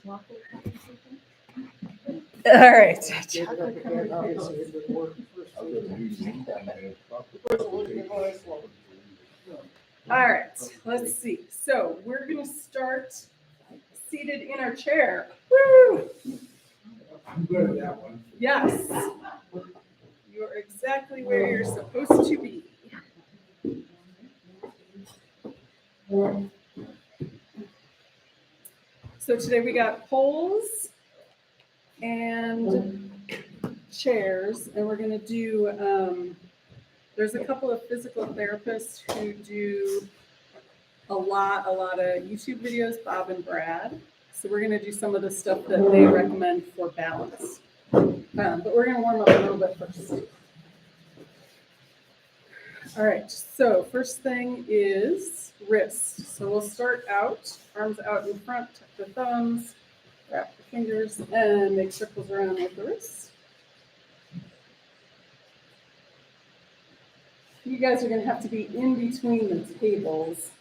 All right. All right, let's see. So we're going to start seated in our chair. Woo! I'm good at that one. Yes. You're exactly where you're supposed to be. So today we got poles and chairs, and we're going to do, there's a couple of physical therapists who do a lot of YouTube videos, Bob and Brad. So we're going to do some of the stuff that they recommend for balance. But we're going to warm up a little bit first. All right, so first thing is wrist. So we'll start out, arms out in front, tuck the thumbs, wrap the fingers, and make circles around with the wrists. You guys are going to have to be in between the tables.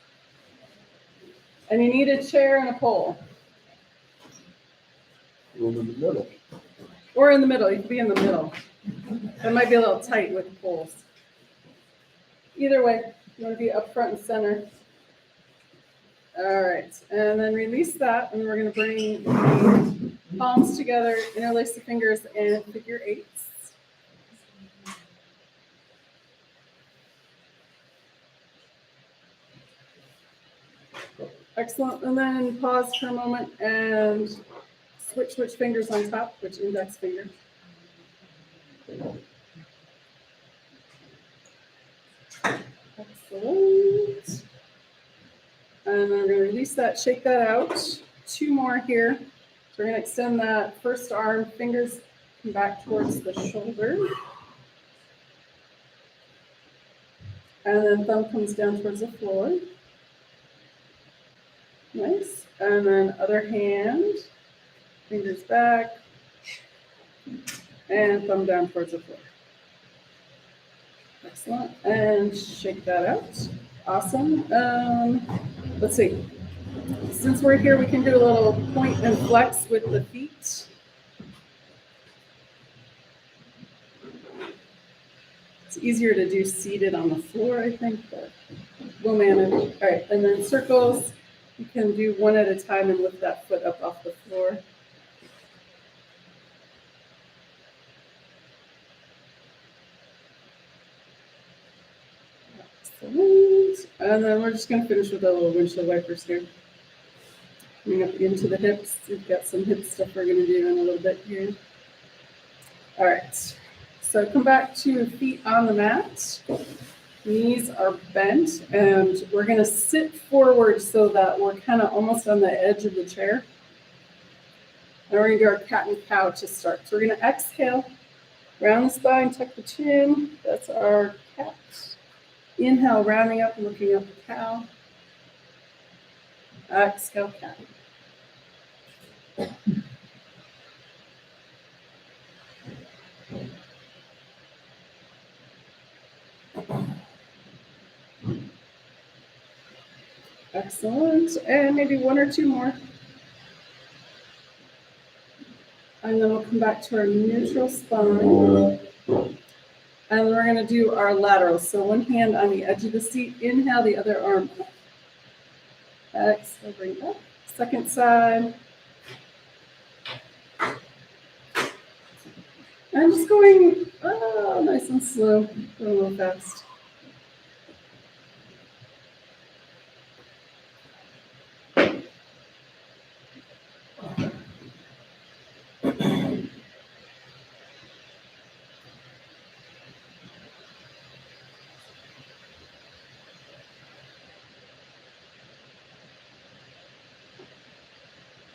And you need a chair and a pole. Room in the middle. Or in the middle, you can be in the middle. That might be a little tight with the poles. Either way, you want to be up front and center. All right, and then release that, and we're going to bring the palms together, interlace the fingers, and figure eights. Excellent, and then pause for a moment and switch fingers on top, which index finger. Excellent. And then we're going to release that, shake that out. Two more here. So we're going to extend that first arm, fingers come back towards the shoulder. And then thumb comes down towards the floor. Nice. And then other hand, fingers back, and thumb down towards the floor. Excellent. And shake that out. Awesome. Let's see. Since we're here, we can do a little point and flex with the feet. It's easier to do seated on the floor, I think, but we'll manage. All right, and then circles. You can do one at a time and lift that foot up off the floor. Excellent. And then we're just going to finish with a little windshield wipers here. Coming up into the hips. We've got some hip stuff we're going to do in a little bit here. All right. So come back to feet on the mat. Knees are bent, and we're going to sit forward so that we're kind of almost on the edge of the chair. And we're going to do our cat and cow to start. So we're going to exhale, round the spine, tuck the chin. That's our cat. Inhale, rounding up and looking up at cow. Exhale, cat. Excellent. And maybe one or two more. And then we'll come back to our neutral spine. And we're going to do our laterals. So one hand on the edge of the seat. Inhale, the other arm up. Exhale, bring up. Second side. And just going nice and slow. Go a little fast.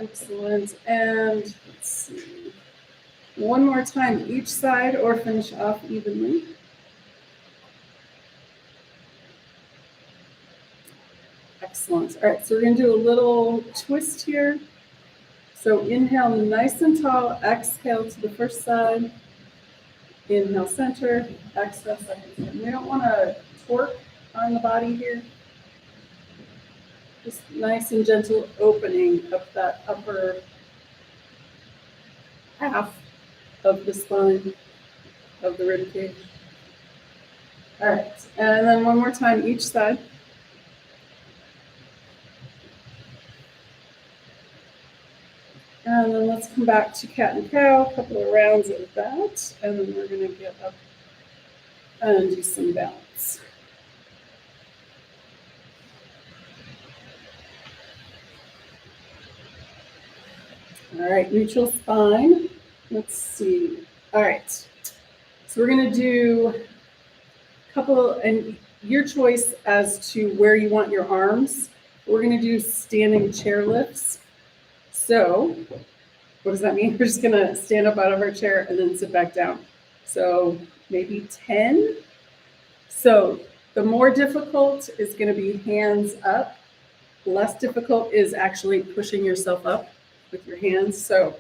Excellent. And let's see. One more time each side, or finish off evenly. Excellent. All right, so we're going to do a little twist here. So inhale nice and tall, exhale to the first side. Inhale center, exhale second side. We don't want to torque on the body here. Just nice and gentle opening up that upper half of the spine of the rib cage. All right, and then one more time each side. And then let's come back to cat and cow, a couple of rounds of that, and then we're gonna get up and do some balance. All right, neutral spine. Let's see. All right, so we're gonna do a couple, and your choice as to where you want your arms. We're gonna do standing chair lifts. So what does that mean? We're just gonna stand up out of our chair and then sit back down. So maybe 10. So the more difficult is gonna be hands up. Less difficult is actually pushing yourself up with your hands. So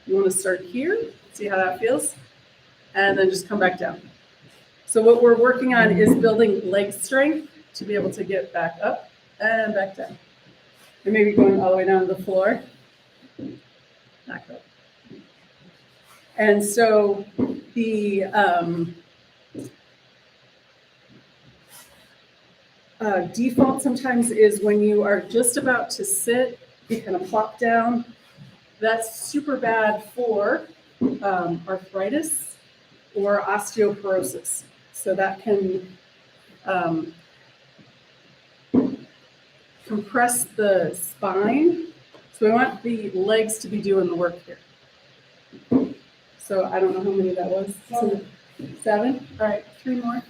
you wanna start here, see how that feels, and then just come back down. So what we're working on is building leg strength to be able to get back up and back down. And maybe going all the way down to the floor. Back up. And so the default sometimes is when you are just about to sit, you kind of plop down. That's super bad for arthritis or osteoporosis. So that can compress the spine. So we want the legs to be doing the work here. So I don't know how many that was. 7? All right, 3 more.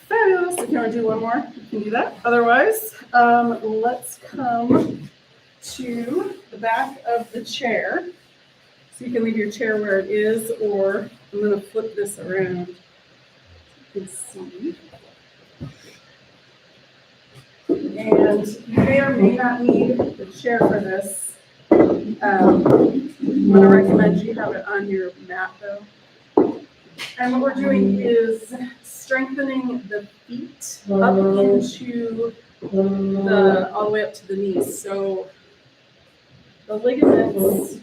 Fabulous. If you want to do one more, you can do that. Otherwise, let's come to the back of the chair. So you can leave your chair where it is, or I'm going to flip this around. You can see. And you may or may not need the chair for this. I'm going to recommend you have it on your mat, though. And what we're doing is strengthening the feet up into all the way up to the knees. So the ligaments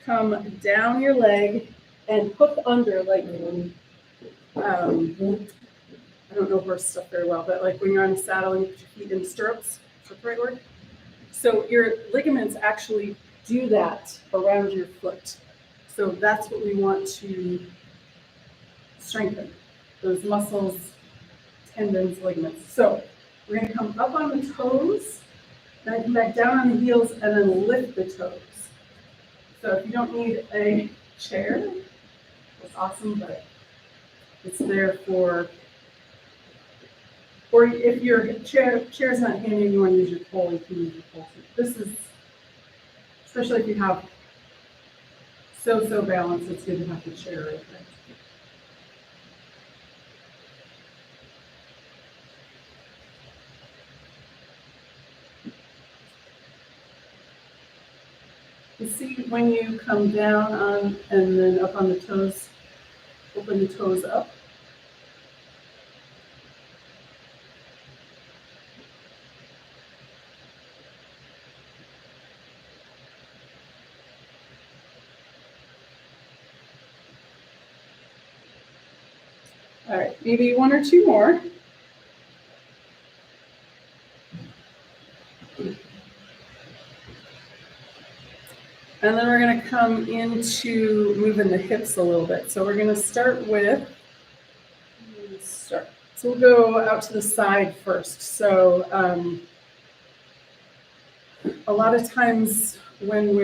come down your leg and hook under, like, I don't know horse stuff very well, but like when you're on a saddle and you put your feet in stirrups, is that the right word? So your ligaments actually do that around your foot. So that's what we want to strengthen, those muscles, tendons, ligaments. So we're going to come up on the toes, then come back down on the heels, and then lift the toes. So if you don't need a chair, that's awesome, but it's there for, or if your chair's not handy and you want to use your pole, you can use your pole. This is, especially if you have so balance, it's good to have the chair right there. You see when you come down on and then up on the toes, open the toes up. All right, maybe 1 or 2 more. And then we're going to come into moving the hips a little bit. So we're going to start with, so we'll go out to the side first. So a lot of times when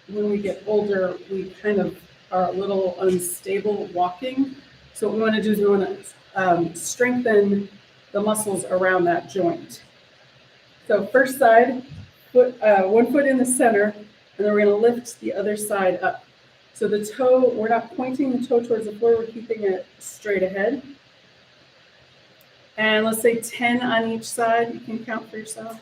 we get older, we kind of are a little unstable walking. So what we want to do is we want to strengthen the muscles around that joint. So first side, one foot in the center, and then we're going to lift the other side up. So the toe, we're not pointing the toe towards the floor, we're keeping it straight ahead. And let's say 10 on each side. You can count for yourself.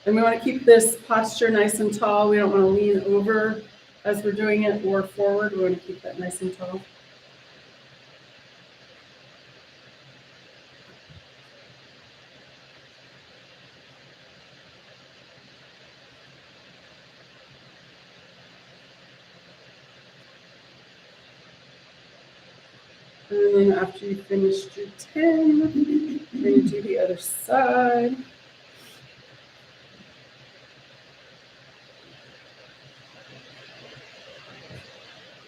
And we want to keep this posture nice and tall. We don't want to lean over as we're doing it or forward. We want to keep that nice and tall. And then after you finished your 10, you're going to do the other side.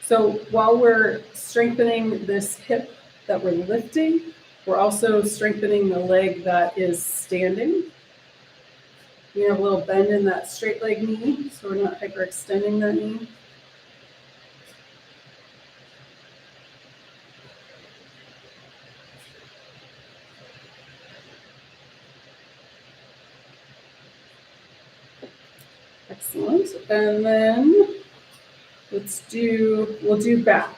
So while we're strengthening this hip that we're lifting, we're also strengthening the leg that is standing. You have a little bend in that straight leg knee, so we're not hyperextending that knee. Excellent. And then we'll do back.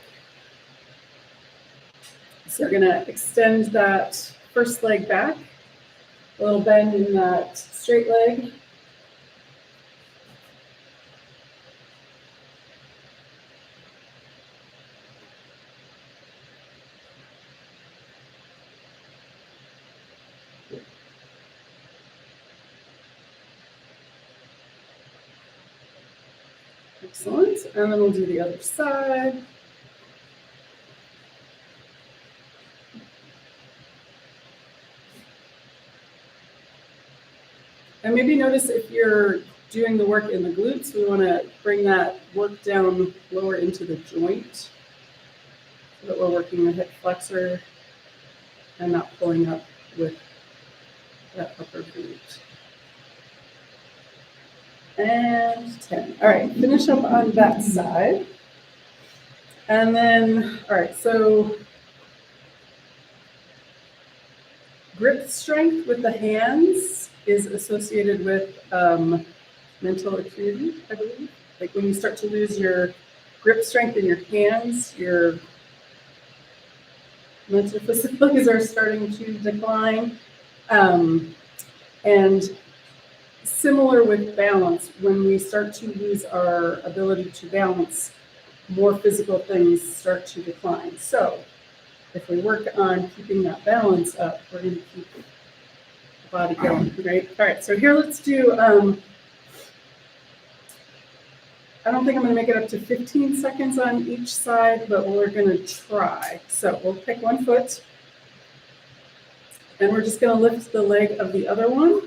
So we're gonna extend that first leg back, a little bend in that straight leg. Excellent. And then we'll do the other side. And maybe notice if you're doing the work in the glutes, we want to bring that work down lower into the joint so that we're working the hip flexor and not pulling up with that upper glute. And 10. All right, finish up on that side. And then, all right, so grip strength with the hands is associated with mental acuity, I believe. Like when you start to lose your grip strength in your hands, your mental facilities are starting to decline. And similar with balance, when we start to lose our ability to balance, more physical things start to decline. So if we work on keeping that balance up, we're going to keep the body going, right? All right, so here let's do, I don't think I'm going to make it up to 15 seconds on each side, but we're going to try. So we'll pick one foot, and we're just going to lift the leg of the other one.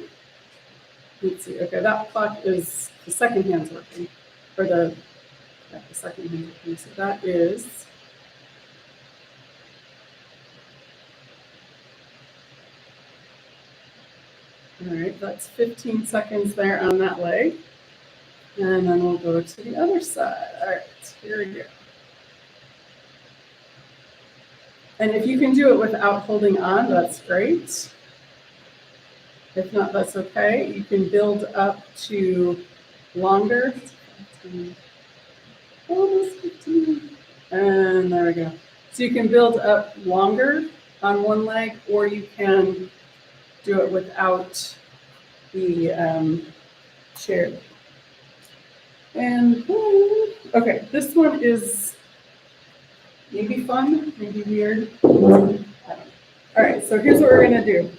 Let's see, okay, that clock is, the second hand's working, or the second hand's working, so that is, all right, that's 15 seconds there on that leg. And then we'll go to the other side. All right, here we go. And if you can do it without holding on, that's great. If not, that's okay. You can build up to longer. Almost 15. And there we go. So you can build up longer on one leg, or you can do it without the chair. And okay, this one is maybe fun, maybe weird. I don't know. All right, so here's what we're gonna do.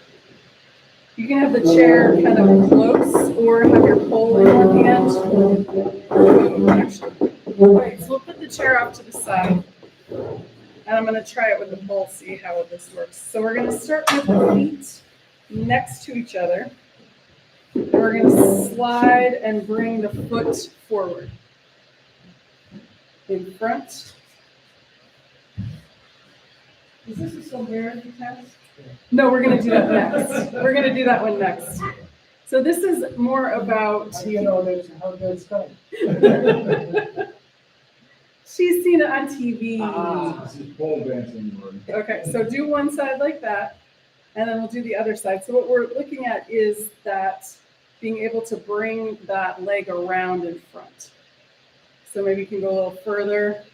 You can have the chair kind of close, or have your pole in one hand. All right, so we'll put the chair off to the side, and I'm gonna try it with the pole, see how this works. So we're gonna start with the feet next to each other. And we're going to slide and bring the foot forward. In front. Is this a severity test? No, we're going to do that next. We're going to do that one next. So this is more about. How do you know how good it's going? She's seen it on TV. This is pole dancing. Okay, so do one side like that, and then we'll do the other side. So what we're looking at is that being able to bring that leg around in front. So maybe you can go a little further.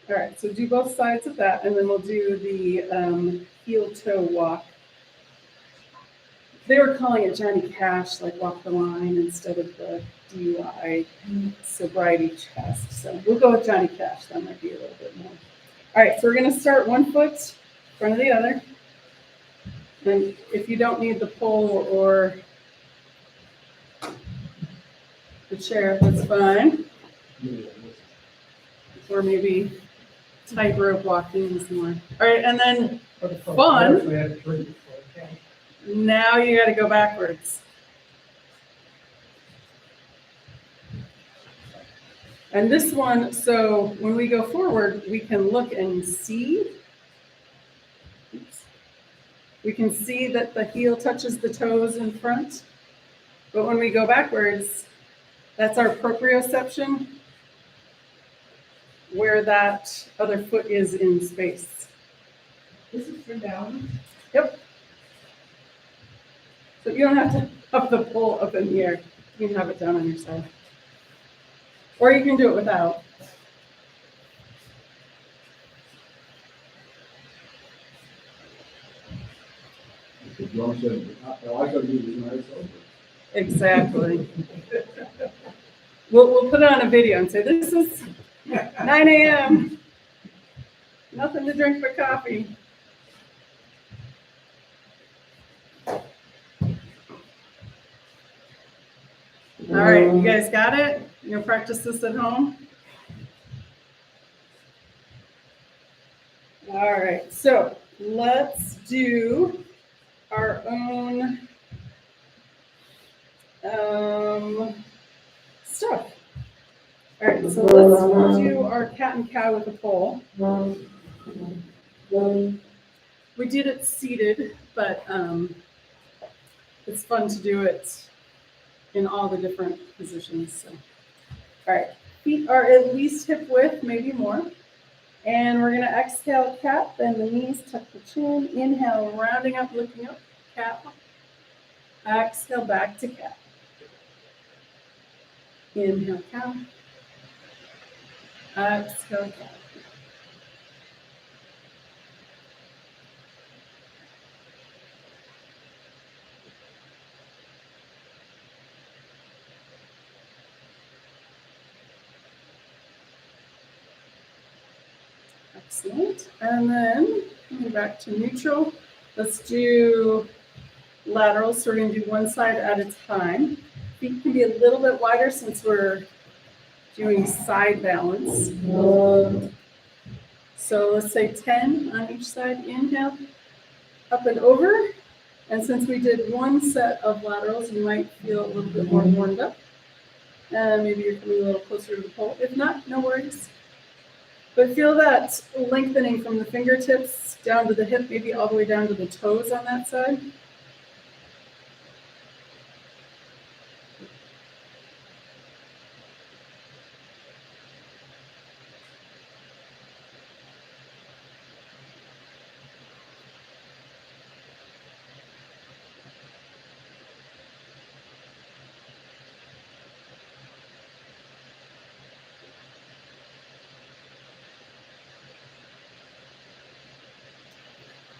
All right, so do both sides of that, and then we'll do the heel toe walk. They were calling it Johnny Cash, like walk the line instead of the DUI sobriety test. So we'll go with Johnny Cash. That might be a little bit more. All right, so we're going to start one foot in front of the other. And if you don't need the pole or the chair, that's fine. Or maybe tightrope walking is more. All right, and then fun. Now you got to go backwards. And this one, so when we go forward, we can look and see. Oops. We can see that the heel touches the toes in front. But when we go backwards, that's our proprioception, where that other foot is in space. This is for down. Yep. So you don't have to have the pole up in the air. You can have it down on your side. Or you can do it without. John said, I gotta do this nice over. Exactly. We'll put it on a video and say, this is 9 a.m. Nothing to drink but coffee. All right, you guys got it? You're gonna practice this at home? All right, so let's do our own stuff. All right, so let's do our cat and cow with a pole. We did it seated, but it's fun to do it in all the different positions. So. All right, feet are at least hip width, maybe more. And we're gonna exhale cat, bend the knees, tuck the chin. Inhale, rounding up, looking up, cat. Exhale, back to cat. Inhale, cow. Exhale, cat. Excellent. And then coming back to neutral, let's do laterals. So we're going to do one side at a time. Feet can be a little bit wider since we're doing side balance. So let's say 10 on each side. Inhale, up and over. And since we did one set of laterals, you might feel a little bit more warmed up. And maybe you're coming a little closer to the pole. If not, no worries. But feel that lengthening from the fingertips down to the hip, maybe all the way down to the toes on that side.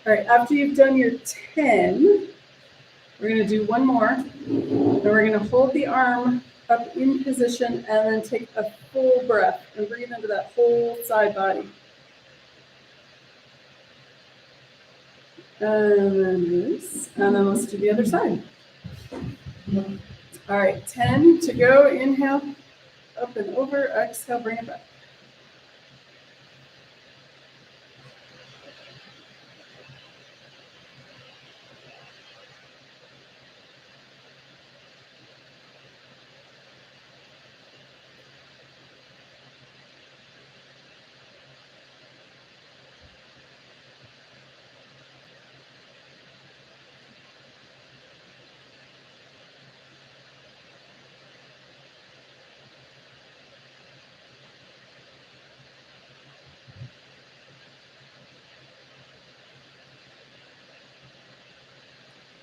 All right, after you've done your 10, we're going to do one more. And we're going to hold the arm up in position and then take a full breath and breathe into that whole side body. And then release. And then let's do the other side. All right, 10 to go. Inhale, up and over. Exhale, bring it back.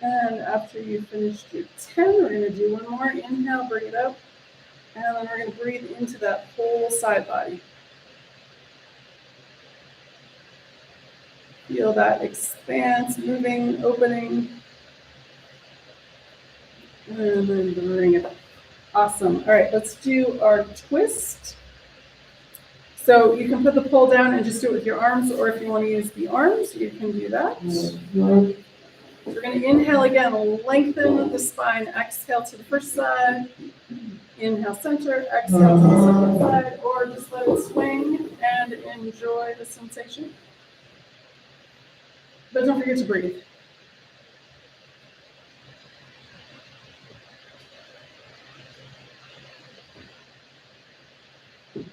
And after you've finished your 10, we're going to do one more. Inhale, bring it up. And then we're going to breathe into that whole side body. Feel that expanse, moving, opening. And then bring it up. Awesome. All right, let's do our twist. So you can put the pole down and just do it with your arms, or if you want to use the arms, you can do that. We're going to inhale again, lengthen the spine, exhale to the first side, inhale center, exhale to the second side, or just let it swing and enjoy the sensation. But don't forget to breathe.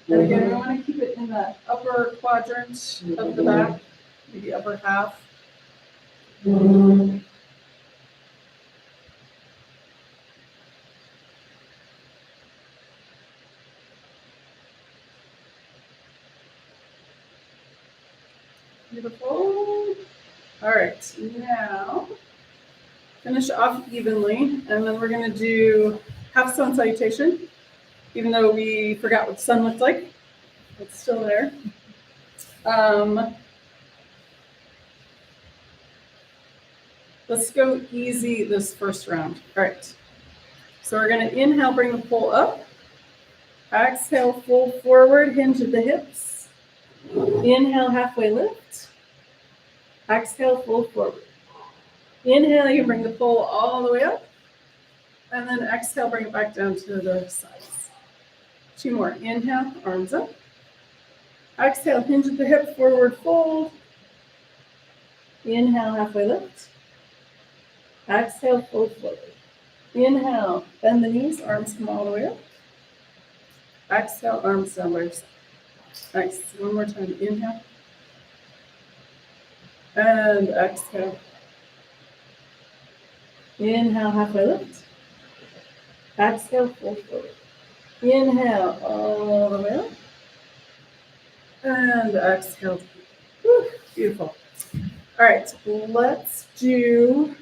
And again, we want to keep it in the upper quadrant of the back, maybe upper half. Beautiful. All right, now finish off evenly, and then we're going to do half sun salutation. Even though we forgot what the sun looked like, it's still there. Let's go easy this first round. All right. So we're going to inhale, bring the pole up. Exhale, fold forward, hinge at the hips. Inhale, halfway lift. Exhale, fold forward. Inhale, you bring the pole all the way up. And then exhale, bring it back down to the sides. 2 more. Inhale, arms up. Exhale, hinge at the hip, forward fold. Inhale, halfway lift. Exhale, fold forward. Inhale, bend the knees, arms come all the way up. Exhale, arms down by your side. Nice. One more time. Inhale. And exhale. Inhale, halfway lift. Exhale, fold forward. Inhale, all the way up. And exhale. Whew, beautiful. All right, let's do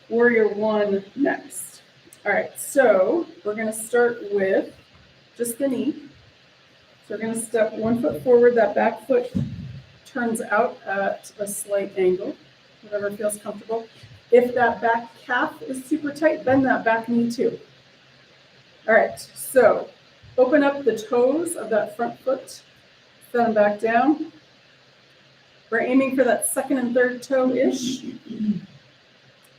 Warrior One next. All right, so we're going to start with just the knee. So we're going to step 1 foot forward. That back foot turns out at a slight angle, whatever feels comfortable. If that back calf is super tight, bend that back knee too. All right, so open up the toes of that front foot, set them back down. We're aiming for that second and third toe-ish.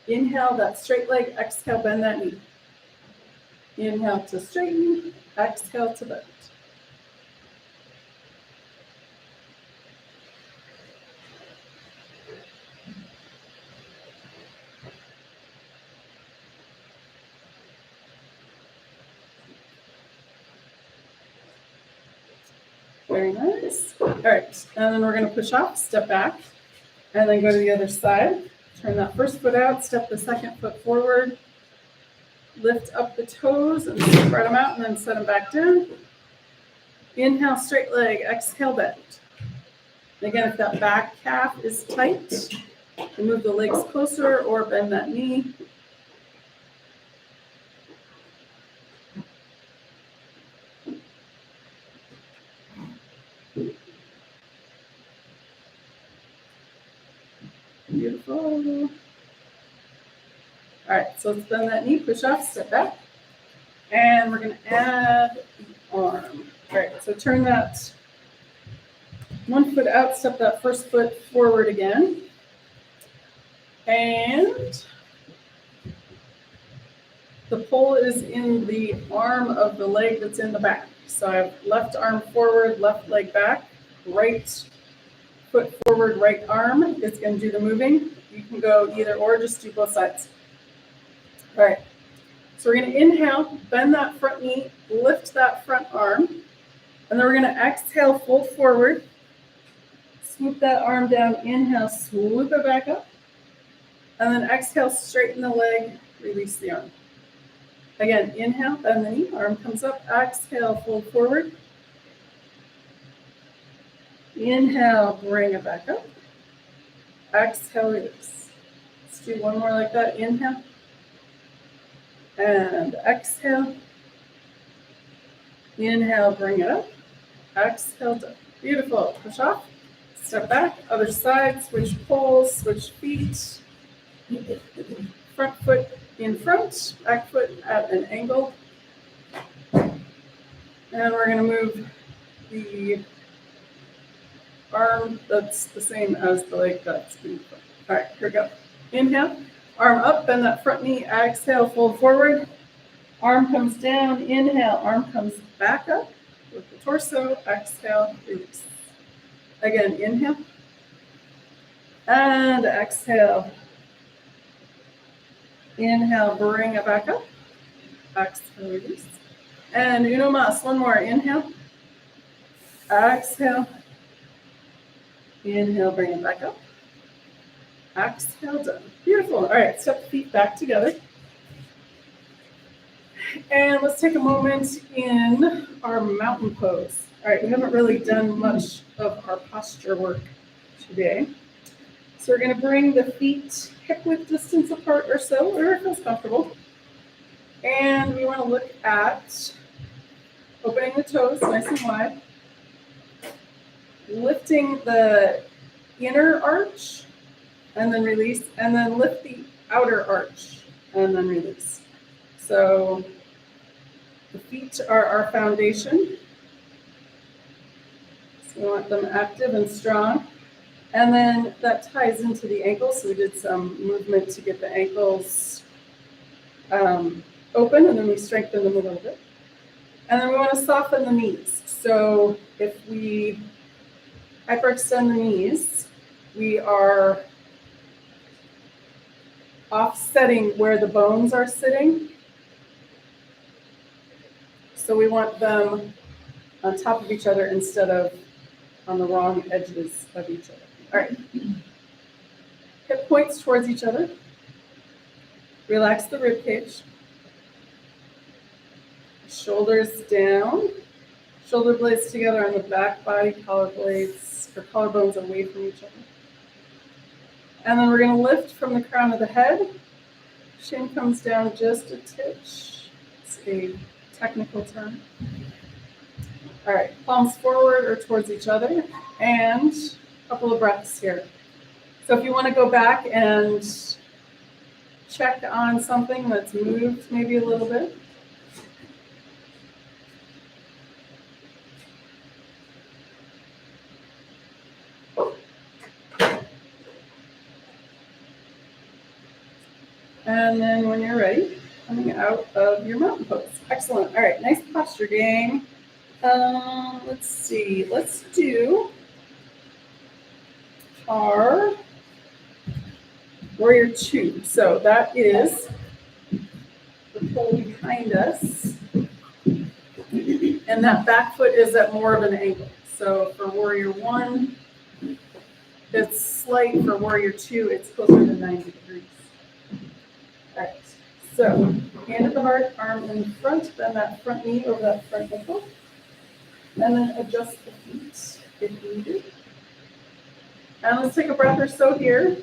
Inhale, that straight leg, exhale, bend that knee. Inhale to straighten, exhale to bend. Very nice. All right, and then we're going to push off, step back, and then go to the other side. Turn that first foot out, step the second foot forward, lift up the toes and spread them out and then set them back down. Inhale, straight leg, exhale, bend. And again, if that back calf is tight, you move the legs closer or bend that knee. Beautiful. All right, so let's bend that knee, push off, step back. And we're going to add the arm. All right, so turn that 1 foot out, step that first foot forward again. And the pole is in the arm of the leg that's in the back. So I have left arm forward, left leg back, right foot forward, right arm is going to do the moving. You can go either or, just do both sides. All right, so we're going to inhale, bend that front knee, lift that front arm, and then we're going to exhale, fold forward, swoop that arm down, inhale, swoop it back up, and then exhale, straighten the leg, release the arm. Again, inhale, bend the knee, arm comes up, exhale, fold forward. Inhale, bring it back up. Exhale, release. Let's do one more like that. Inhale. And exhale. Inhale, bring it up. Exhale, down. Beautiful. Push off. step back, other side, switch poles, switch feet. Front foot in front, back foot at an angle. And we're gonna move the arm that's the same as the leg that's in front. All right, here we go. Inhale, arm up, bend that front knee, exhale, fold forward. Arm comes down, inhale, arm comes back up with the torso, exhale, release. Again, inhale. And exhale. Inhale, bring it back up. Exhale, release. And uno mas, one more. Inhale. Exhale. Inhale, bring it back up. Exhale, done. Beautiful. All right, step the feet back together. And let's take a moment in our mountain pose. All right, we haven't really done much of our posture work today. So we're going to bring the feet hip width distance apart or so, wherever it feels comfortable. And we want to look at opening the toes nice and wide, lifting the inner arch, and then release, and then lift the outer arch, and then release. So the feet are our foundation. So we want them active and strong. And then that ties into the ankles. So we did some movement to get the ankles open, and then we strengthen them a little bit. And then we want to soften the knees. So if we hyperextend the knees, we are offsetting where the bones are sitting. So we want them on top of each other instead of on the wrong edges of each other. All right. Hip points towards each other. Relax the rib cage. Shoulders down. Shoulder blades together on the back body, collarbones away from each other. And then we're going to lift from the crown of the head. Chin comes down just a titch. It's a technical term. All right, palms forward or towards each other, and a couple of breaths here. So if you want to go back and check on something that's moved maybe a little bit. And then when you're ready, coming out of your mountain pose. Excellent. All right, nice posture, gang. Let's see. Let's do our warrior two. So that is the pole behind us. And that back foot is at more of an angle. So for warrior one, it's slight. For warrior two, it's closer to 90 degrees. All right. So hand at the heart, arm in front, bend that front knee over that front ankle. And then adjust the feet if needed. And let's take a breath or so here.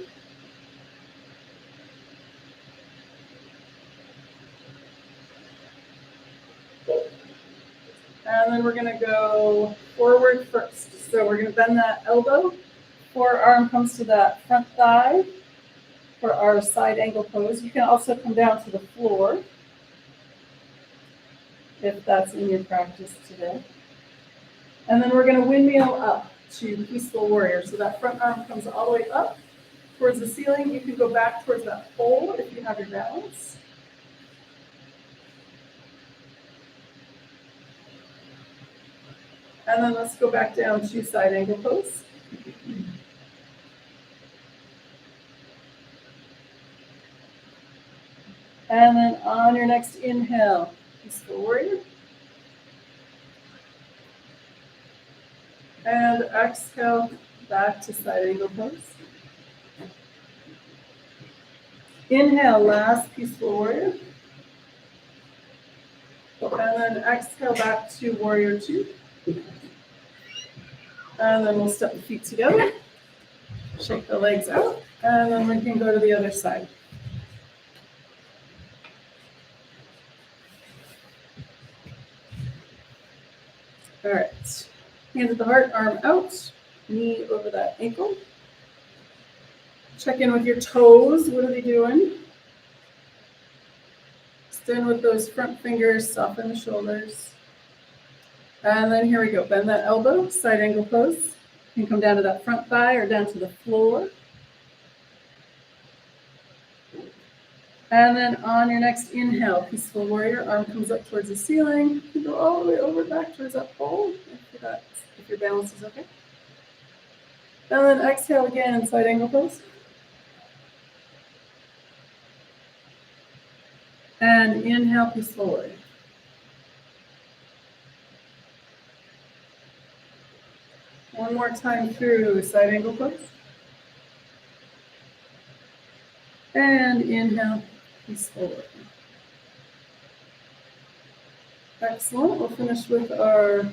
And then we're going to go forward first. So we're going to bend that elbow. Forearm comes to that front thigh for our side angle pose. You can also come down to the floor if that's in your practice today. And then we're going to windmill up to peaceful warrior. So that front arm comes all the way up towards the ceiling. You can go back towards that pole if you have your balance. And then let's go back down to side angle pose. And then on your next inhale, peaceful warrior. And exhale, back to side angle pose. Inhale, last peaceful warrior. And then exhale back to warrior two. And then we'll step the feet together. Shake the legs out. And then we can go to the other side. All right. Hands at the heart, arm out. knee over that ankle. Check in with your toes. What are they doing? Stand with those front fingers, soften the shoulders. And then here we go. Bend that elbow, side angle pose. You can come down to that front thigh or down to the floor. And then on your next inhale, peaceful warrior, arm comes up towards the ceiling. You go all the way over back towards that pole, if your balance is okay. And then exhale again in side angle pose. And inhale, peaceful warrior. One more time through side angle pose. And inhale, peaceful warrior. Excellent. We'll finish with our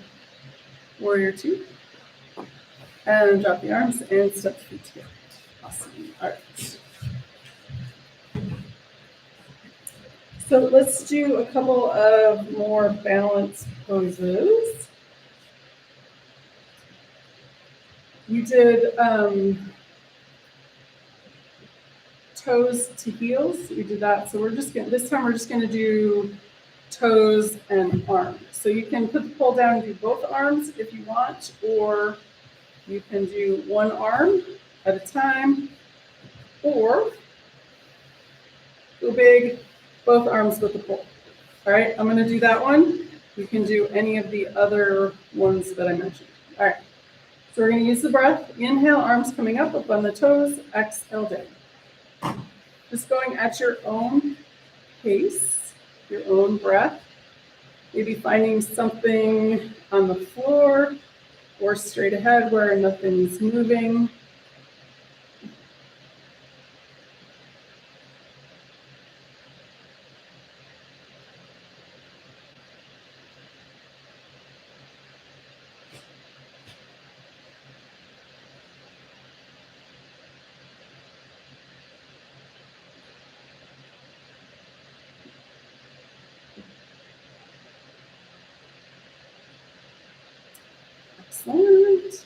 warrior two. And drop the arms and step the feet together. Awesome. All right. So let's do a couple of more balance poses. You did toes to heels. We did that. So this time we're just gonna do toes and arms. So you can put the pole down and do both arms if you want, or you can do one arm at a time, or go big, both arms with the pole. All right, I'm gonna do that one. You can do any of the other ones that I mentioned. All right, so we're gonna use the breath. Inhale, arms coming up on the toes, exhale down. Just going at your own pace, your own breath. Maybe finding something on the floor or straight ahead where nothing's moving. Excellent.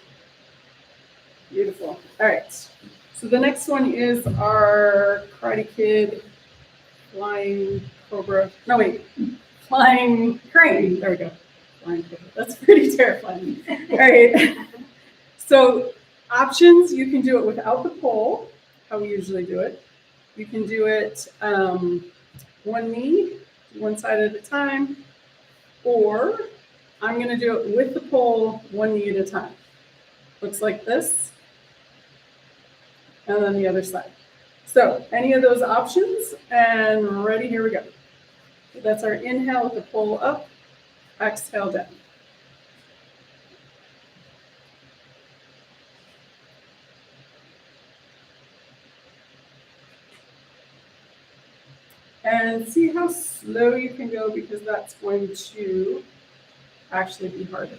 Beautiful. All right. So the next one is our Karate Kid flying cobra. No, wait. Flying crane. There we go. Flying cobra. That's pretty terrifying. All right. So options, you can do it without the pole, how we usually do it. You can do it one knee, one side at a time, or I'm going to do it with the pole, one knee at a time. Looks like this. And then the other side. So any of those options, and ready, here we go. That's our inhale with the pole up, exhale down. And see how slow you can go, because that's going to actually be harder.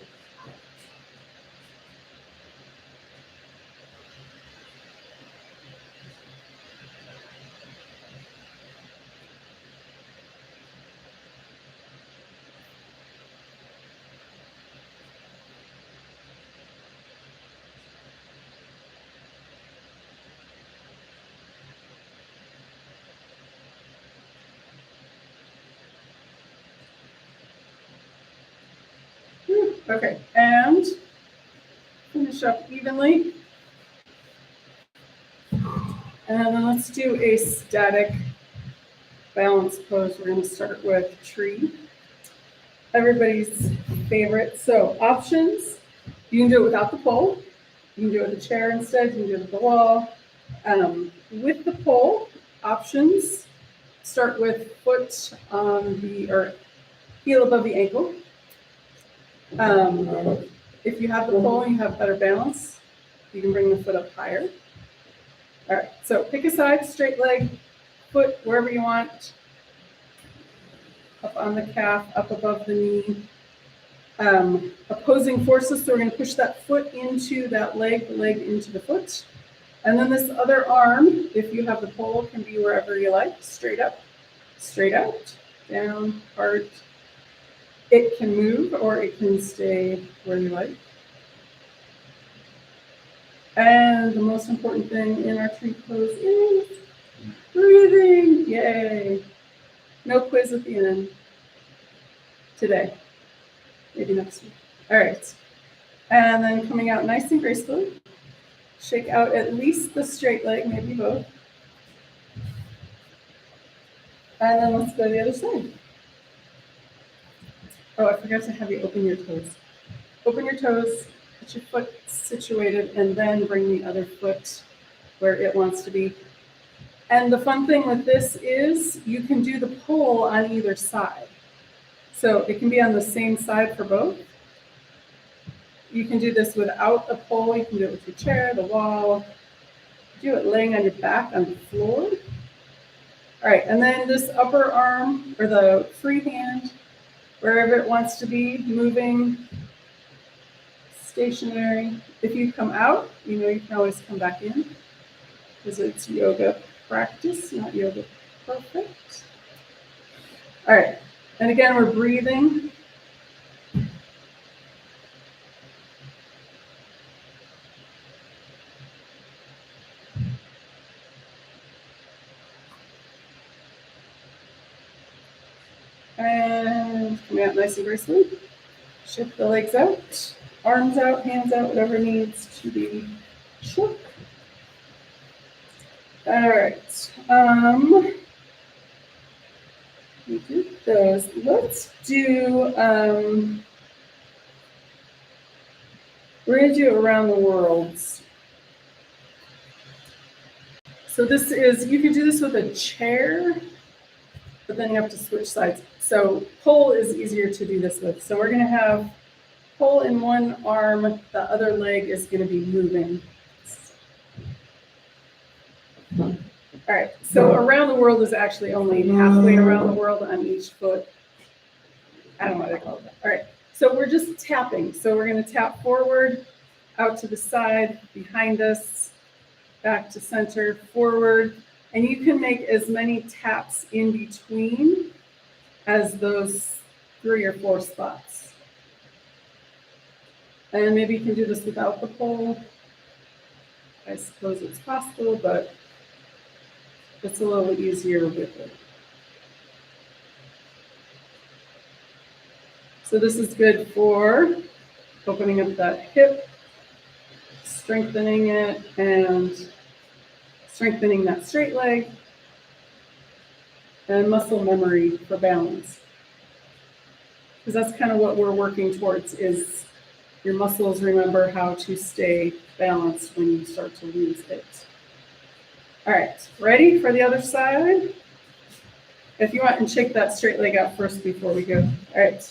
Okay, and finish up evenly. And then let's do a static balance pose. We're going to start with tree. Everybody's favorite. So options, you can do it without the pole. You can do it in a chair instead. You can do it at the wall. With the pole, options, start with foot on the, or heel above the ankle. If you have the pole, you have better balance. You can bring the foot up higher. All right, so pick a side, straight leg, foot wherever you want. Up on the calf, up above the knee. Opposing forces, so we're going to push that foot into that leg, the leg into the foot. And then this other arm, if you have the pole, can be wherever you like, straight up, straight out, down, hard. It can move or it can stay where you like. And the most important thing in our tree pose is breathing. Yay. No quiz at the end today. Maybe next week. All right. And then coming out nice and gracefully. Shake out at least the straight leg, maybe both. And then let's go to the other side. Oh, I forgot to have you open your toes. Open your toes, get your foot situated, and then bring the other foot where it wants to be. And the fun thing with this is you can do the pull on either side. So it can be on the same side for both. You can do this without a pull. You can do it with your chair, the wall. Do it laying on your back on the floor. All right, and then this upper arm or the free hand, wherever it wants to be, moving, stationary. If you come out, you know you can always come back in because it's yoga practice, not yoga perfect. All right, and again, we're breathing. And coming out nice and gracefully. Shift the legs out, arms out, hands out, whatever needs to be shook. All right. We did those. Let's do, we're going to do around the world. So this is, you can do this with a chair, but then you have to switch sides. So pull is easier to do this with. So we're going to have pull in one arm, the other leg is going to be moving. All right, so around the world is actually only halfway around the world on each foot. I don't know what they call it. All right, so we're just tapping. So we're going to tap forward, out to the side, behind us, back to center, forward. And you can make as many taps in between as those 3 or 4 spots. And maybe you can do this without the pole. I suppose it's possible, but it's a little easier with it. So this is good for opening up that hip, strengthening it, and strengthening that straight leg, and muscle memory for balance. Because that's kind of what we're working towards, is your muscles remember how to stay balanced when you start to lose it. All right, ready for the other side? If you want, and shake that straight leg out first before we go. All right,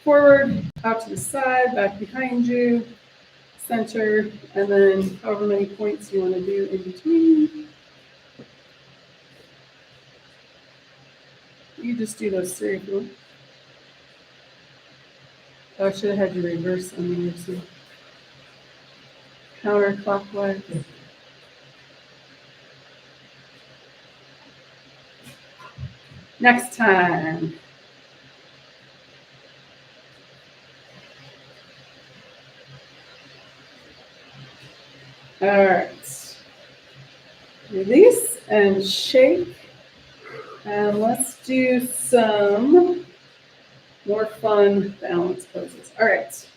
forward, out to the side, back behind you, center, and then however many points you want to do in between. You just do those 3 if you want. Oh, I should have had you reverse on the other side. Counterclockwise. Next time. All right. Release and shake. And let's do some more fun balance poses. All right.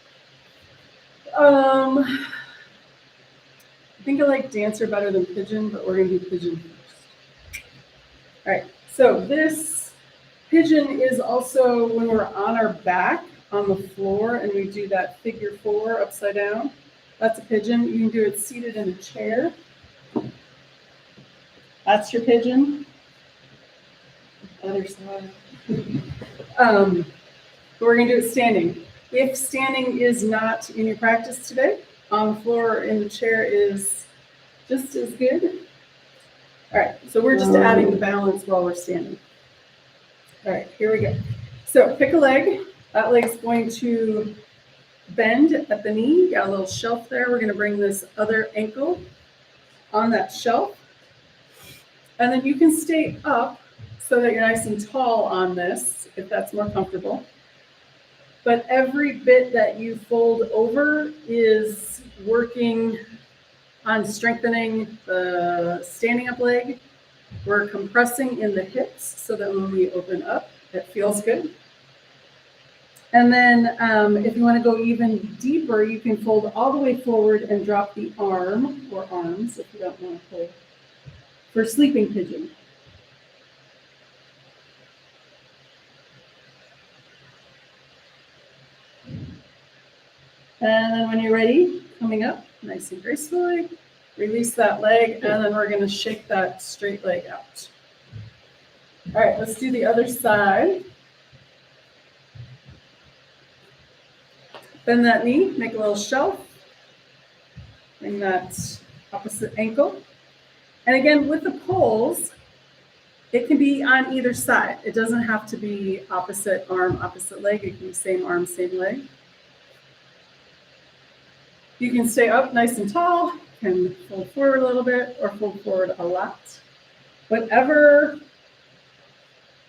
I think I like dancer better than pigeon, but we're going to do pigeon first. All right. So this pigeon is also when we're on our back on the floor and we do that figure 4 upside down. That's a pigeon. You can do it seated in a chair. That's your pigeon. Other side. But we're going to do it standing. If standing is not in your practice today, on the floor or in the chair is just as good. All right, so we're just adding the balance while we're standing. All right, here we go. So pick a leg. That leg's going to bend at the knee. You got a little shelf there. We're going to bring this other ankle on that shelf. And then you can stay up so that you're nice and tall on this, if that's more comfortable. But every bit that you fold over is working on strengthening the standing up leg. We're compressing in the hips so that when we open up, it feels good. And then if you want to go even deeper, you can fold all the way forward and drop the arm or arms if you don't want to hold for sleeping pigeon. And then when you're ready, coming up nice and gracefully, release that leg, and then we're going to shake that straight leg out. All right, let's do the other side. Bend that knee, make a little shelf. Bring that opposite ankle. And again, with the poles, it can be on either side. It doesn't have to be opposite arm, opposite leg. It can be same arm, same leg. You can stay up nice and tall, can fold forward a little bit or fold forward a lot. Whatever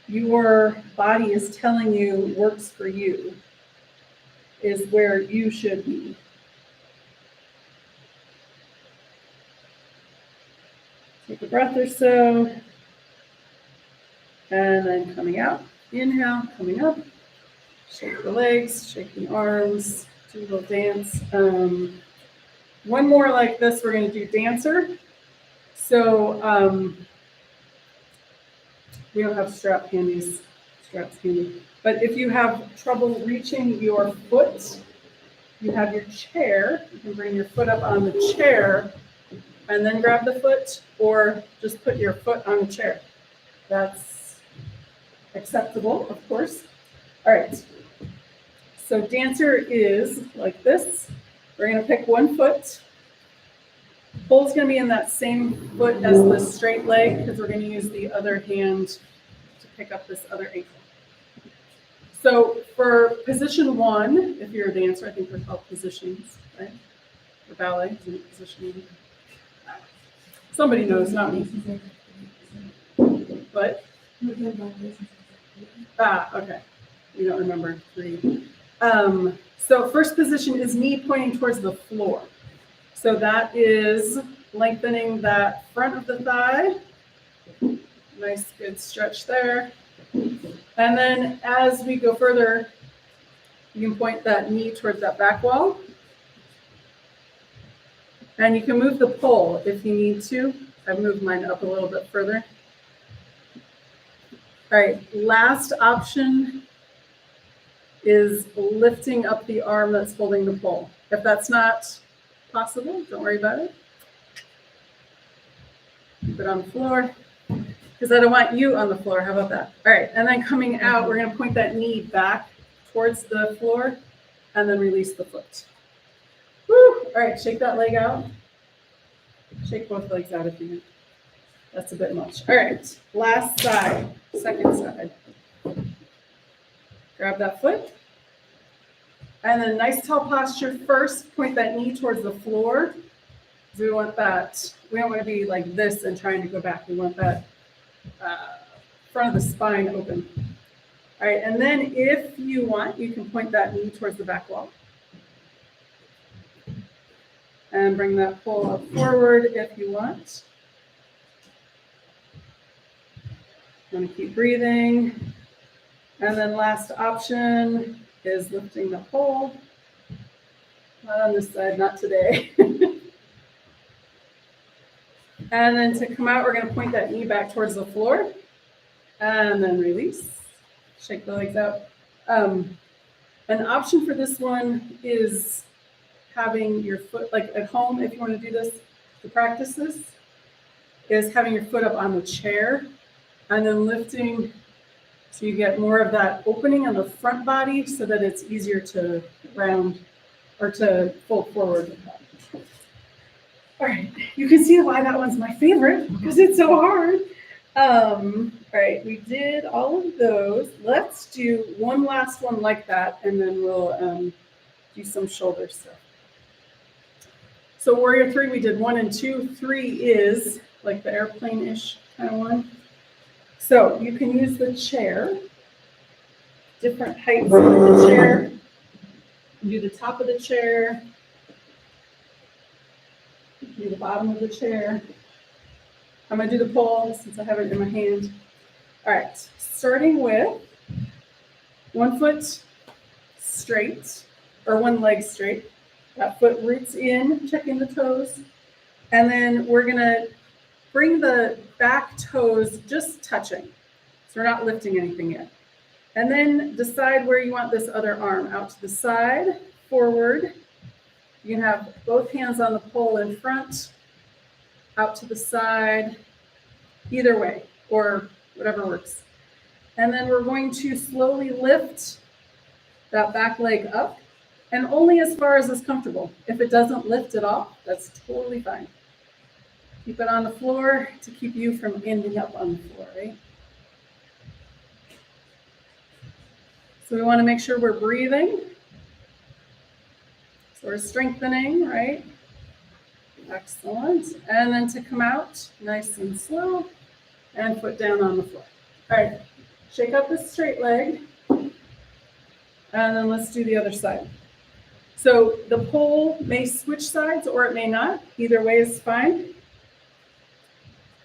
your body is telling you works for you is where you should be. Take a breath or so. And then coming out, inhale, coming up. Shake the legs, shake the arms, do a little dance. One more like this, we're going to do dancer. So we don't have straps handy. But if you have trouble reaching your foot, you have your chair. You can bring your foot up on the chair and then grab the foot, or just put your foot on the chair. That's acceptable, of course. All right. So dancer is like this. We're going to pick one foot. Pole's going to be in that same foot as the straight leg because we're going to use the other hand to pick up this other ankle. So for position one, if you're a dancer, I think they're called positions, right? For ballet, isn't it positioning? Somebody knows, not me. What? Okay. You don't remember 3. So first position is knee pointing towards the floor. So that is lengthening that front of the thigh. Nice, good stretch there. And then as we go further, you can point that knee towards that back wall. And you can move the pole if you need to. I've moved mine up a little bit further. All right, last option is lifting up the arm that's holding the pole. If that's not possible, don't worry about it. Keep it on the floor, because I don't want you on the floor. How about that? All right, and then coming out, we're going to point that knee back towards the floor and then release the foot. Woo! All right, shake that leg out. Shake both legs out if you need. That's a bit much. All right, last side, second side. Grab that foot. And then nice tall posture first. Point that knee towards the floor. We want that. We don't want to be like this and trying to go back. We want that front of the spine open. All right, and then if you want, you can point that knee towards the back wall. And bring that pole up forward if you want. I'm going to keep breathing. And then last option is lifting the pole. Not on this side, not today. And then to come out, we're going to point that knee back towards the floor. And then release. Shake the legs out. An option for this one is having your foot, like at home, if you want to do this, to practice this, is having your foot up on the chair and then lifting so you get more of that opening on the front body so that it's easier to round or to fold forward with that. All right, you can see why that one's my favorite because it's so hard. All right, we did all of those. Let's do one last one like that and then we'll do some shoulder stuff. So Warrior 3, we did 1 and 2. 3 is like the airplane-ish kind of one. So you can use the chair, different heights of the chair. Do the top of the chair. Do the bottom of the chair. I'm gonna do the pole since I have it in my hand. All right, starting with 1 foot straight, or 1 leg straight. That foot roots in, checking the toes. And then we're gonna bring the back toes just touching. So we're not lifting anything yet. And then decide where you want this other arm, out to the side, forward. You can have both hands on the pole in front, out to the side, either way, or whatever works. And then we're going to slowly lift that back leg up, and only as far as is comfortable. If it doesn't lift at all, that's totally fine. Keep it on the floor to keep you from ending up on the floor, right? So we want to make sure we're breathing. So we're strengthening, right? Excellent. And then to come out nice and slow and foot down on the floor. All right, shake up the straight leg. And then let's do the other side. So the pole may switch sides or it may not. Either way is fine.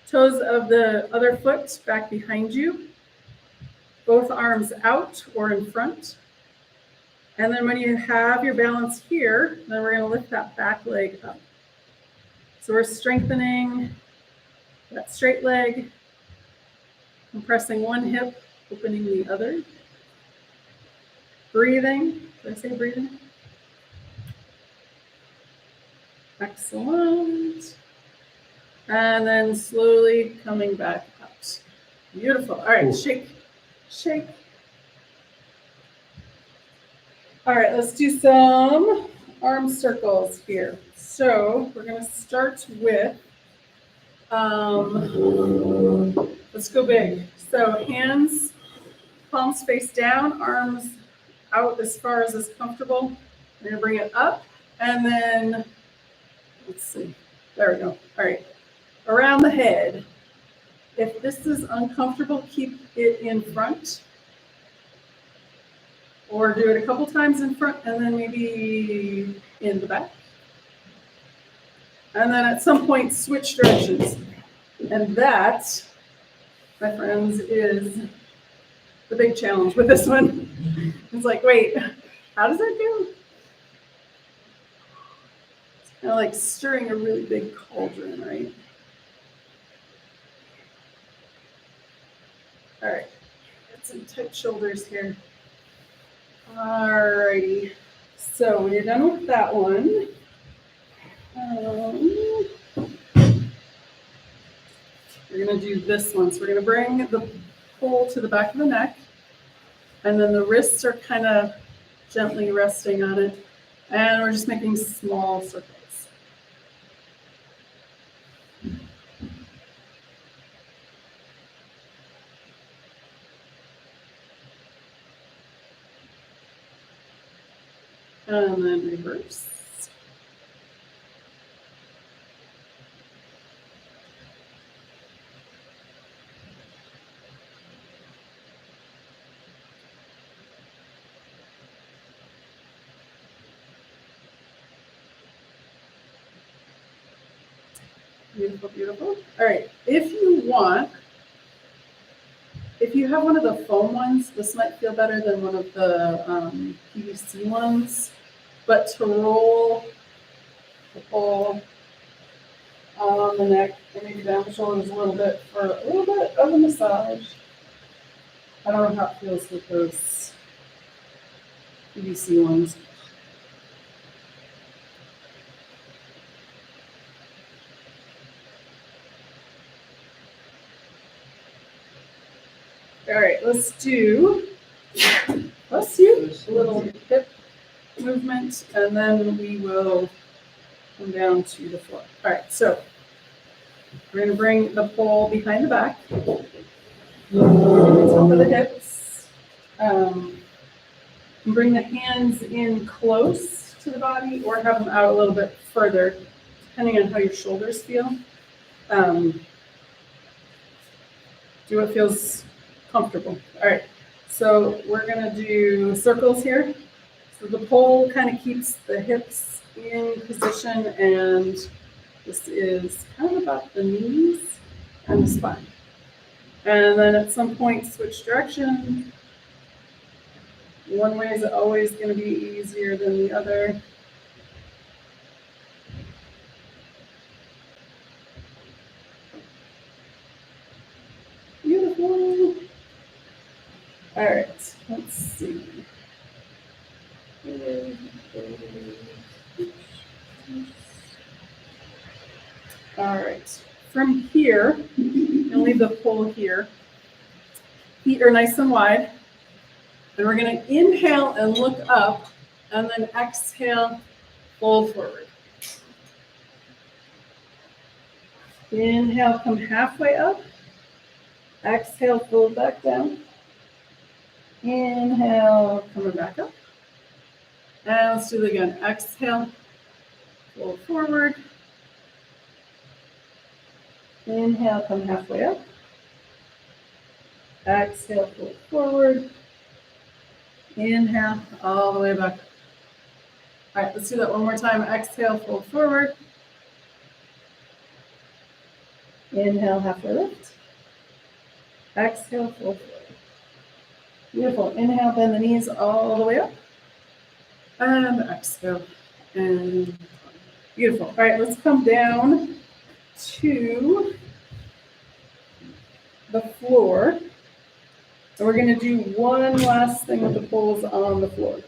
Toes of the other foot back behind you. Both arms out or in front. And then when you have your balance here, then we're going to lift that back leg up. So we're strengthening that straight leg, compressing one hip, opening the other. Breathing. Did I say breathing? Excellent. And then slowly coming back out. Beautiful. All right, shake, shake. All right, let's do some arm circles here. So we're going to start with, let's go big. So hands, palms face down, arms out as far as is comfortable. We're going to bring it up, and then, let's see, there we go. All right, around the head. If this is uncomfortable, keep it in front. Or do it a couple times in front and then maybe in the back. And then at some point, switch directions. And that, my friends, is the big challenge with this one. It's like, wait, how does that go? It's kind of like stirring a really big cauldron, right? All right, got some tight shoulders here. Alrighty, so when you're done with that one, we're going to do this one. So we're going to bring the pole to the back of the neck, and then the wrists are kind of gently resting on it, and we're just making small circles. And then reverse. Beautiful, beautiful. All right, if you want, if you have one of the foam ones, this might feel better than one of the PVC ones. But to roll the pole on the neck and maybe down the shoulders a little bit for a little bit of a massage. I don't know how it feels with those PVC ones. All right, let's do a little hip movement, and then we will come down to the floor. All right, so we're going to bring the pole behind the back, top of the hips. Bring the hands in close to the body, or have them out a little bit further, depending on how your shoulders feel. Do what feels comfortable. All right, so we're going to do circles here. So the pole kind of keeps the hips in position and This is kind of about the knees and the spine. And then at some point, switch direction. One way is always going to be easier than the other. Beautiful. All right, let's see. All right, from here, you'll leave the pole here. Feet are nice and wide. And we're going to inhale and look up, and then exhale, fold forward. Inhale, come halfway up. Exhale, fold back down. Inhale, coming back up. And let's do it again. Exhale, fold forward. Inhale, come halfway up. Exhale, fold forward. Inhale, all the way back up. All right, let's do that one more time. Exhale, fold forward. Inhale, halfway lift. Exhale, fold forward. Beautiful. Inhale, bend the knees all the way up. And exhale. And beautiful. All right, let's come down to the floor. And we're going to do one last thing with the poles on the floor.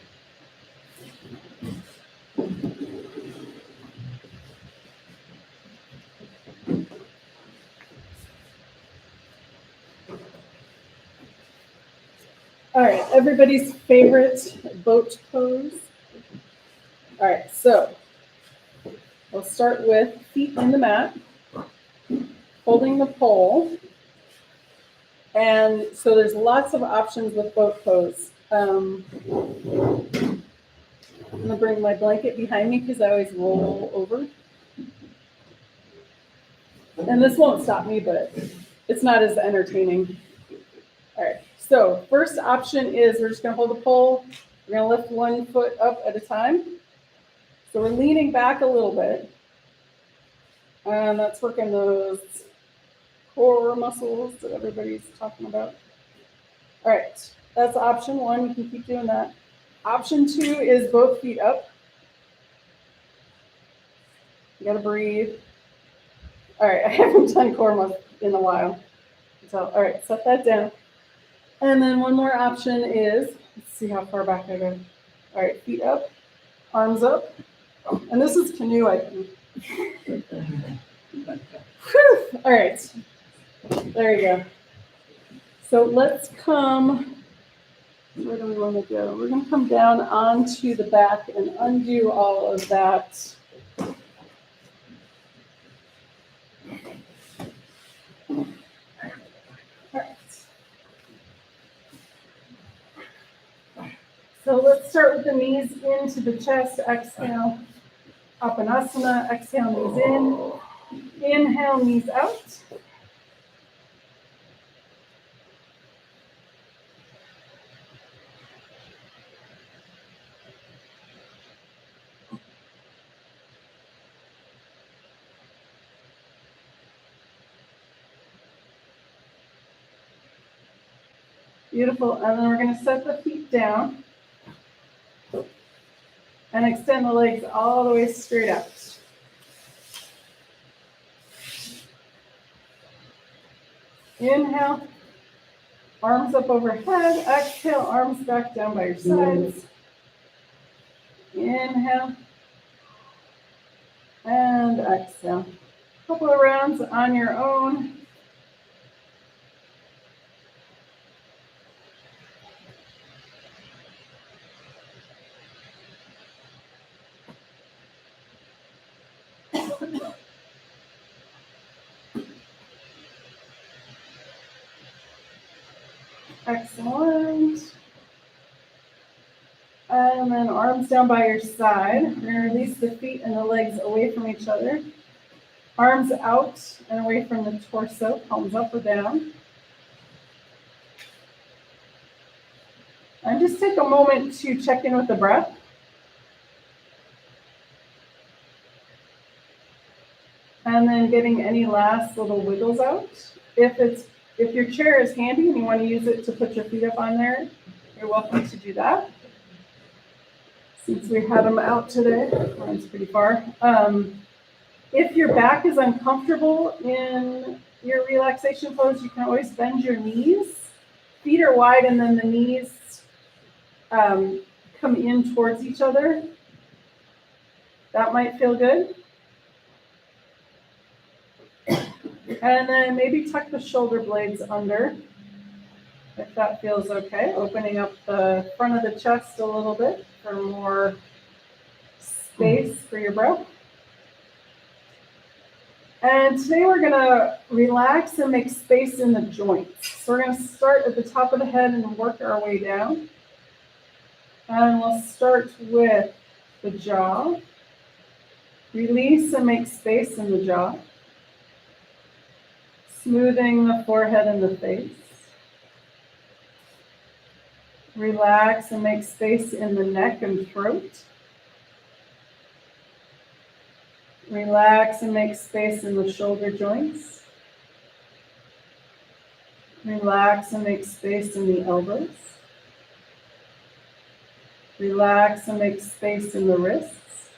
All right, everybody's favorite boat pose. All right, so we'll start with feet in the mat, holding the pole. And so there's lots of options with boat pose. I'm going to bring my blanket behind me because I always roll over. And this won't stop me, but it's not as entertaining. All right, so first option is we're just going to hold the pole. We're going to lift one foot up at a time. So we're leaning back a little bit. And that's working those core muscles that everybody's talking about. All right, that's option one. You can keep doing that. Option two is both feet up. You gotta breathe. All right, I haven't done core muscles in a while. So, all right, set that down. And then one more option is, let's see how far back I go. All right, feet up, arms up. And this is canoe, I think. All right. There you go. So let's come, where do we want to go? We're going to come down onto the back and undo all of that. All right. So let's start with the knees into the chest. Exhale, Apanasana. Exhale, knees in. Inhale, knees out. Beautiful. And then we're going to set the feet down and extend the legs all the way straight out. Inhale, arms up overhead. Exhale, arms back down by your sides. Inhale. And exhale. A couple of rounds on your own. Excellent. And then arms down by your side. We're going to release the feet and the legs away from each other. Arms out and away from the torso, palms up or down. And just take a moment to check in with the breath. And then getting any last little wiggles out. If your chair is handy and you want to use it to put your feet up on there, you're welcome to do that. Since we had them out today, mine's pretty far. If your back is uncomfortable in your relaxation pose, you can always bend your knees. Feet are wide and then the knees come in towards each other. That might feel good. And then maybe tuck the shoulder blades under, if that feels okay. Opening up the front of the chest a little bit for more space for your breath. And today we're gonna relax and make space in the joints. So we're gonna start at the top of the head and work our way down. And we'll start with the jaw. Release and make space in the jaw. Smoothing the forehead and the face. Relax and make space in the neck and throat. Relax and make space in the shoulder joints. Relax and make space in the elbows. Relax and make space in the wrists.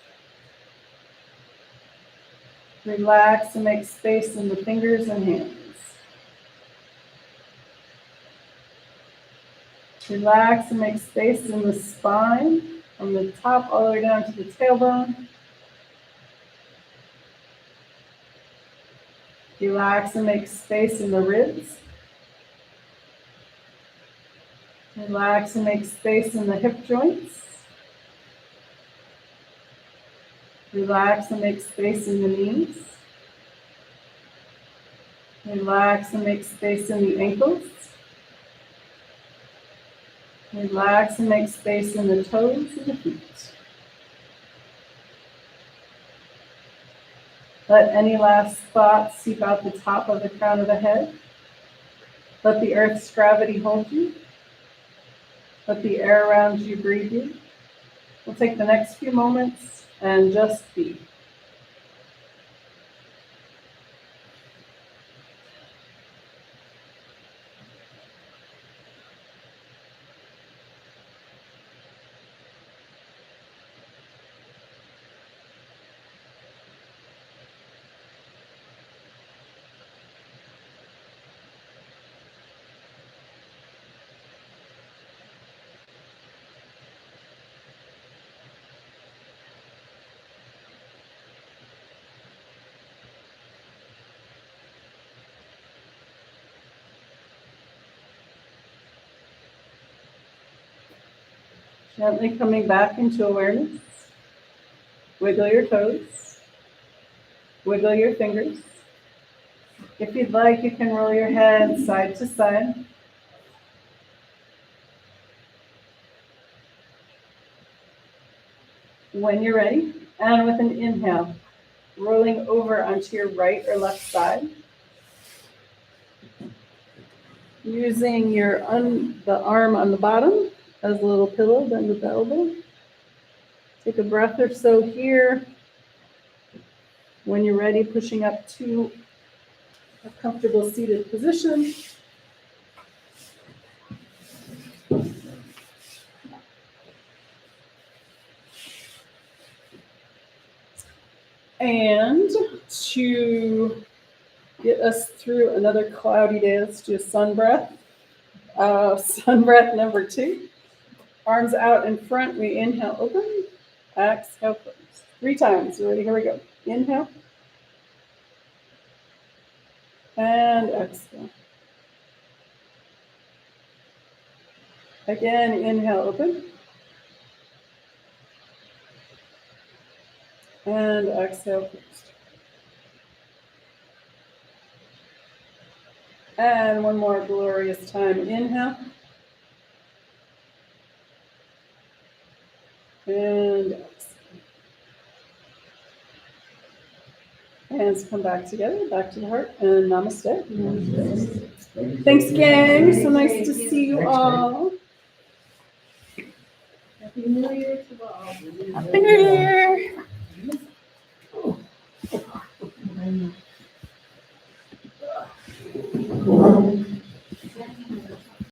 Relax and make space in the fingers and hands. Relax and make space in the spine, from the top all the way down to the tailbone. Relax and make space in the ribs. Relax and make space in the hip joints. Relax and make space in the knees. Relax and make space in the ankles. Relax and make space in the toes and the feet. Let any last thoughts seep out the top of the crown of the head. Let the earth's gravity hold you. Let the air around you breathe you. We'll take the next few moments and just be. Gently coming back into awareness. Wiggle your toes. Wiggle your fingers. If you'd like, you can roll your head side to side. When you're ready, and with an inhale, rolling over onto your right or left side. Using the arm on the bottom as a little pillow, bend at the elbow. Take a breath or so here. When you're ready, pushing up to a comfortable seated position. And to get us through another cloudy day, let's do a sun breath. Sun breath number 2. Arms out in front, we inhale, open, exhale, close. 3 times, ready, here we go. Inhale. And exhale. Again, inhale, open. And exhale, close. And one more glorious time, inhale. And exhale. Hands come back together, back to the heart, and namaste. Namaste. Thanks, gang. So nice to see you all. Happy New Year to all. Happy New Year. All